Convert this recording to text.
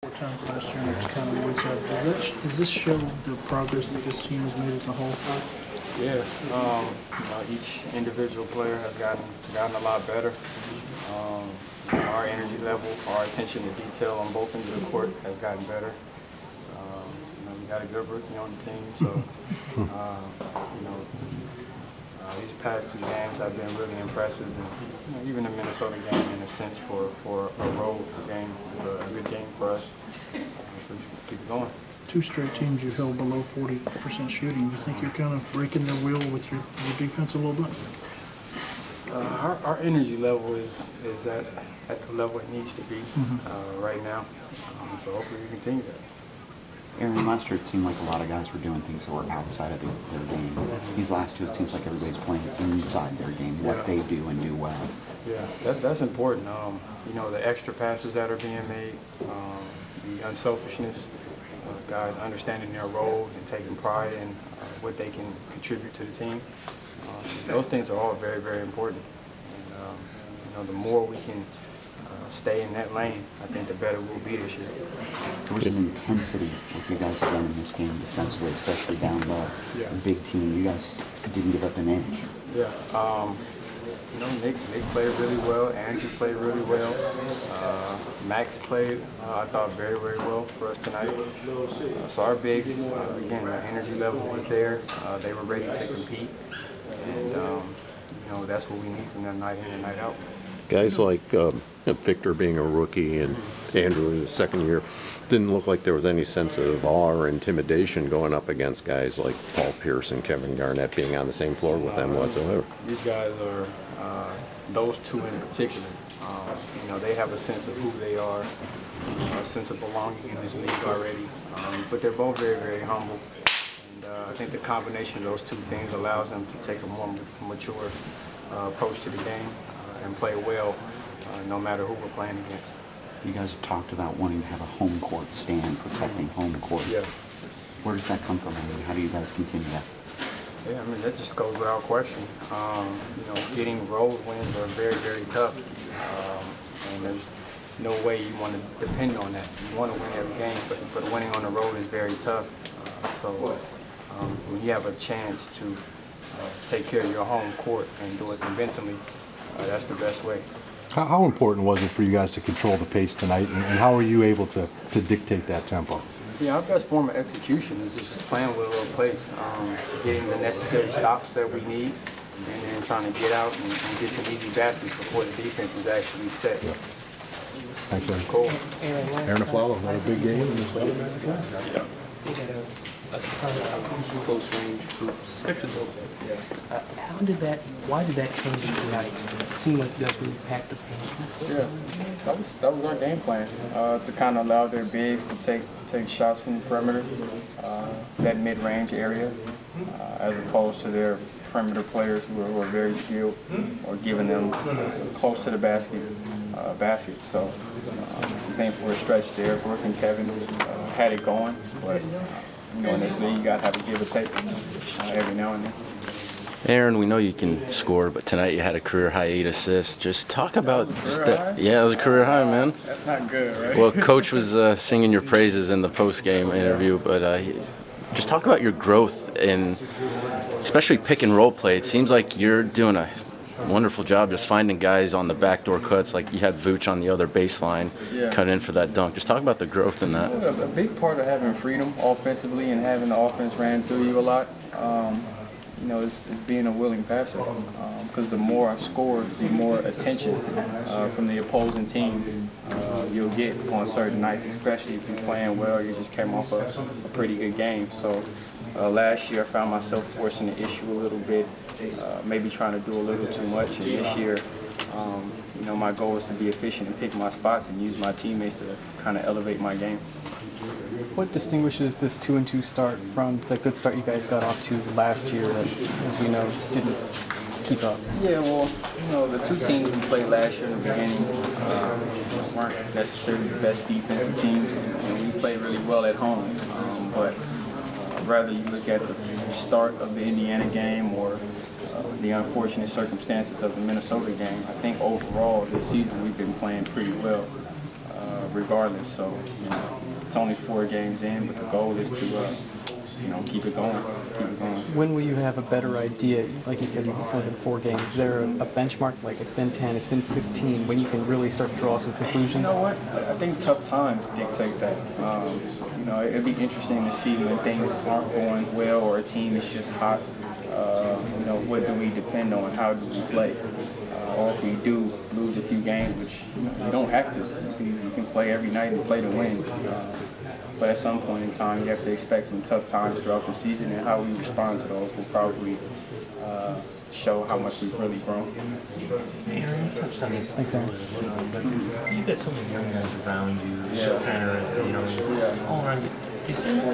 Four times last year, and it's kind of what's up. Does this show the progress that this team has made as a whole? Yeah, each individual player has gotten a lot better. Our energy level, our attention to detail on both ends of the court has gotten better. We got a good rookie on the team, so these past two games have been really impressive. And, even the Minnesota game, in a sense, for a road game, was a good game for us. So we should keep it going. Two straight teams you held below 40% shooting. You think you're kind of breaking their wheel with your defense a little bit? Our energy level is at the level it needs to be right now. So hopefully we continue that. Arron, last year it seemed like a lot of guys were doing things that were outside of their game. These last two, it seems like everybody's playing inside their game, what they do and do well. Yeah, that's important. The extra passes that are being made, the unselfishness, guys understanding their role and taking pride in what they can contribute to the team. Those things are all very, very important. And, the more we can stay in that lane, I think the better we'll be this year. There was an intensity what you guys have done in this game defensively, especially down low. Yeah. A big team. You guys didn't give up an inch. Yeah. Nick played really well. Andrew played really well. Max played, I thought, very, very well for us tonight. So our bigs, again, the energy level was there. They were ready to compete. And, that's what we need from them night in and night out. Guys like Victor being a rookie and Andrew in his second year, didn't look like there was any sense of awe or intimidation going up against guys like Paul Pierce and Kevin Garnett being on the same floor with them whatsoever. These guys are, those two in particular, they have a sense of who they are, a sense of belonging in this league already, but they're both very, very humble. And I think the combination of those two things allows them to take a more mature approach to the game and play well no matter who we're playing against. You guys have talked about wanting to have a home court stand, protecting home court. Yeah. Where does that come from? How do you guys continue that? Yeah, that just goes without question. Getting road wins are very, very tough. And there's no way you want to depend on that. You want to win every game, but winning on the road is very tough. So when you have a chance to take care of your home court and do it convincingly, that's the best way. How important was it for you guys to control the pace tonight, and how were you able to dictate that tempo? Yeah, our best form of execution is just playing with a little pace, getting the necessary stops that we need, and then trying to get out and get some easy baskets before the defense is actually set. Yeah. Thanks, Aaron. Cool. Arron Afflalo, another big game in this weather, Mexico. Yeah. A ton of close-range hoops, especially those. Why did that change tonight? It seemed like you guys really packed the paint. Yeah, that was our game plan, to kind of allow their bigs to take shots from the perimeter, that mid-range area, as opposed to their perimeter players who are very skilled, or giving them close to the baskets. So I think for a stretch there, Brooke and Kevin had it going, but in this league, you got to have a give or take every now and then. Arron, we know you can score, but tonight you had a career high 8 assists. Just talk about just that. Yeah, it was a career high, man. That's not good, right? Well, Coach was singing your praises in the post-game interview, but just talk about your growth in, especially pick and roll play. It seems like you're doing a wonderful job just finding guys on the backdoor cuts, like you had Vooch on the other baseline, cut in for that dunk. Just talk about the growth in that. A big part of having freedom offensively and having the offense ran through you a lot, is being a willing passer. Because the more I score, the more attention from the opposing team you'll get on certain nights, especially if you're playing well. You just came off a pretty good game. So last year I found myself forcing the issue a little bit, maybe trying to do a little too much. And this year, my goal is to be efficient and pick my spots and use my teammates to kind of elevate my game. What distinguishes this 2-2 start from the good start you guys got off to last year that, as we know, didn't keep up? Yeah, well, the two teams we played last year in the beginning weren't necessarily the best defensive teams, and we played really well at home. But rather you look at the start of the Indiana game or the unfortunate circumstances of the Minnesota game, I think overall this season we've been playing pretty well. regardless. So, you know, it's only 4 games in, but the goal is to, you know, keep it going. When will you have a better idea? Like you said, it's only been 4 games. Is there a benchmark? Like it's been 10, it's been 15, when you can really start to draw some conclusions? You know what? I think tough times dictate that. You know, it'd be interesting to see when things aren't going well or a team is just hot. You know, what do we depend on? How do we play? Or if we do lose a few games, which you don't have to. You can play every night and play to win. But at some point in time, you have to expect some tough times throughout the season, and how we respond to those will probably show how much we've really grown. Aaron, you touched on this. Thanks, Aaron. You've got so many young guys around you, center, you know, all around you. Is there more